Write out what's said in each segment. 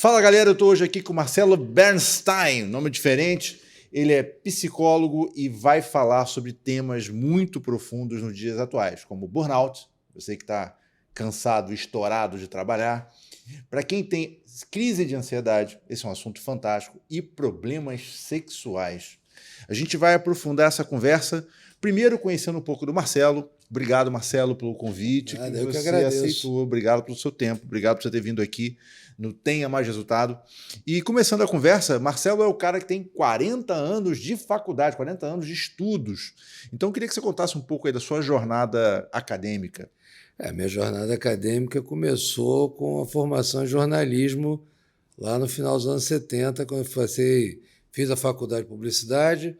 Fala galera, eu estou hoje aqui com o Marcelo Bernstein, nome diferente. Ele é psicólogo e vai falar sobre temas muito profundos nos dias atuais, como burnout, você que está cansado, estourado de trabalhar. Para quem tem crise de ansiedade, esse é um assunto fantástico, e problemas sexuais. A gente vai aprofundar essa conversa, primeiro conhecendo um pouco do Marcelo. Obrigado, Marcelo, pelo convite Nada, que eu que você agradeço. aceitou. Obrigado pelo seu tempo, obrigado por você ter vindo aqui no Tenha Mais Resultado. E começando a conversa, Marcelo é o cara que tem 40 anos de faculdade, 40 anos de estudos. Então eu queria que você contasse um pouco aí da sua jornada acadêmica. Minha jornada acadêmica começou com a formação em jornalismo lá no final dos anos 70, quando eu fiz a faculdade de publicidade,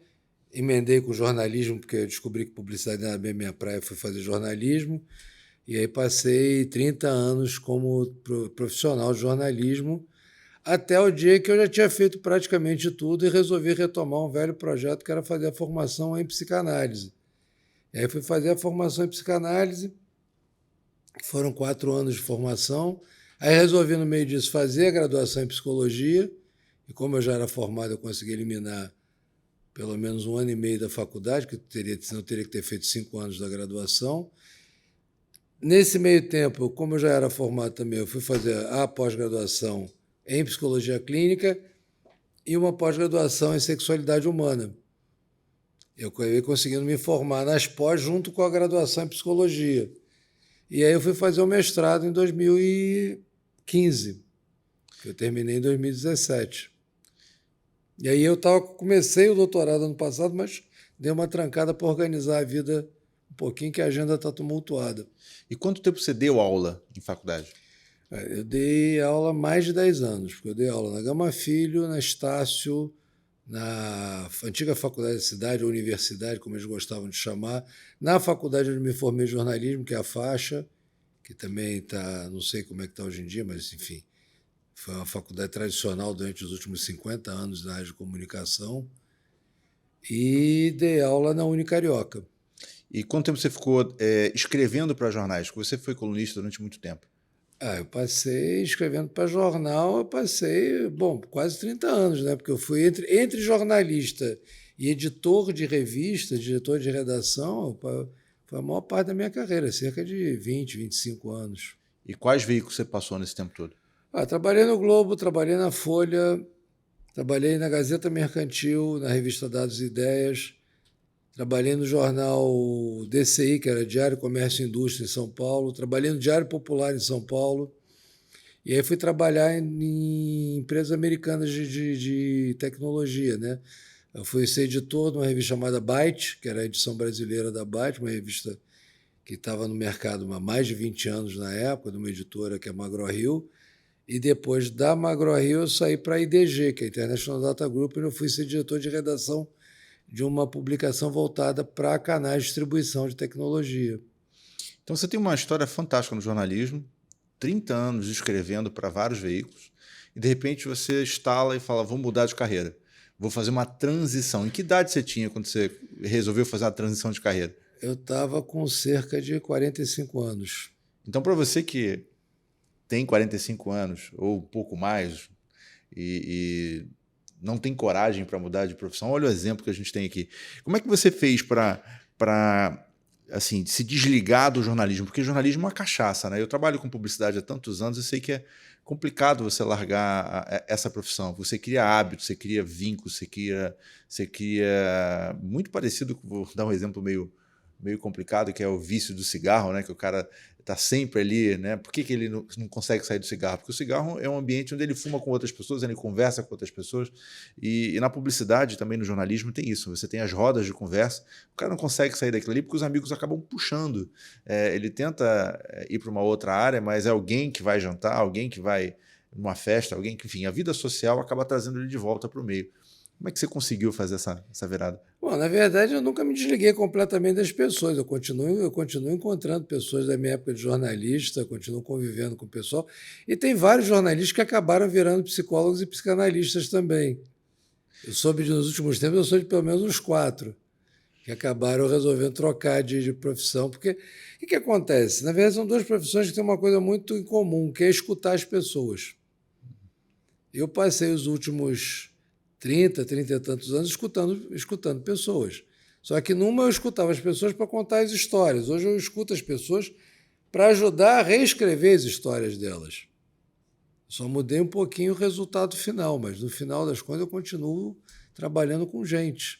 emendei com jornalismo, porque eu descobri que publicidade não era bem minha praia, fui fazer jornalismo, e aí passei 30 anos como profissional de jornalismo, até o dia que eu já tinha feito praticamente tudo e resolvi retomar um velho projeto que era fazer a formação em psicanálise. E aí fui fazer a formação em psicanálise. Foram 4 anos de formação. Aí resolvi, no meio disso, fazer a graduação em psicologia. E como eu já era formado, eu consegui eliminar pelo menos 1 ano e meio da faculdade, que senão eu teria que ter feito 5 anos da graduação. Nesse meio tempo, como eu já era formado também, eu fui fazer a pós-graduação em psicologia clínica e uma pós-graduação em sexualidade humana. Eu acabei conseguindo me formar nas pós junto com a graduação em psicologia. E aí eu fui fazer o mestrado em 2015, que eu terminei em 2017. E aí comecei o doutorado ano passado, mas dei uma trancada para organizar a vida um pouquinho, que a agenda está tumultuada. E quanto tempo você deu aula em faculdade? Eu dei aula há mais de 10 anos, porque eu dei aula na Gama Filho, na Estácio, na antiga faculdade da cidade, ou universidade, como eles gostavam de chamar, na faculdade onde me formei em jornalismo, que é a Faixa, que também está, não sei como é que está hoje em dia, mas enfim, foi uma faculdade tradicional durante os últimos 50 anos na área de comunicação, e dei aula na Unicarioca. E quanto tempo você ficou escrevendo para jornais? Porque você foi colunista durante muito tempo. Eu passei escrevendo para jornal, quase 30 anos, né? Porque eu fui entre jornalista e editor de revista, diretor de redação, foi a maior parte da minha carreira, cerca de 20, 25 anos. E quais veículos você passou nesse tempo todo? Trabalhei no Globo, trabalhei na Folha, trabalhei na Gazeta Mercantil, na revista Dados e Ideias, trabalhei no jornal DCI, que era Diário Comércio e Indústria, em São Paulo, trabalhei no Diário Popular, em São Paulo, e aí fui trabalhar em empresas americanas de tecnologia, né? Eu fui ser editor de uma revista chamada Byte, que era a edição brasileira da Byte, uma revista que estava no mercado há mais de 20 anos na época, de uma editora que é a McGraw-Hill. E depois da McGraw-Hill eu saí para a IDG, que é a International Data Group, e eu fui ser diretor de redação de uma publicação voltada para canais de distribuição de tecnologia. Então você tem uma história fantástica no jornalismo, 30 anos escrevendo para vários veículos, e de repente você estala e fala, vou mudar de carreira, vou fazer uma transição. Em que idade você tinha quando você resolveu fazer uma transição de carreira? Eu estava com cerca de 45 anos. Então, para você que tem 45 anos, ou um pouco mais, e não tem coragem para mudar de profissão, olha o exemplo que a gente tem aqui. Como é que você fez para assim, se desligar do jornalismo? Porque jornalismo é uma cachaça, né? Eu trabalho com publicidade há tantos anos e sei que é complicado você largar essa profissão. Você cria hábitos, você cria vínculos, você cria muito parecido, vou dar um exemplo meio complicado, que é o vício do cigarro, né? Que o cara está sempre ali, né? Por que ele não consegue sair do cigarro? Porque o cigarro é um ambiente onde ele fuma com outras pessoas, ele conversa com outras pessoas, e na publicidade, também no jornalismo, tem isso. Você tem as rodas de conversa, o cara não consegue sair daquilo ali porque os amigos acabam puxando. Ele tenta ir para uma outra área, mas é alguém que vai jantar, alguém que vai numa festa, alguém que, enfim, a vida social acaba trazendo ele de volta para o meio. Como é que você conseguiu fazer essa virada? Bom, na verdade, eu nunca me desliguei completamente das pessoas. Eu continuo encontrando pessoas da minha época de jornalista, continuo convivendo com o pessoal. E tem vários jornalistas que acabaram virando psicólogos e psicanalistas também. Nos últimos tempos, eu sou de pelo menos uns 4 que acabaram resolvendo trocar de profissão. Porque o que acontece? Na verdade, são 2 profissões que têm uma coisa muito em comum, que é escutar as pessoas. Eu passei os últimos 30 e tantos anos escutando pessoas. Só que numa eu escutava as pessoas para contar as histórias. Hoje eu escuto as pessoas para ajudar a reescrever as histórias delas. Só mudei um pouquinho o resultado final, mas no final das contas eu continuo trabalhando com gente.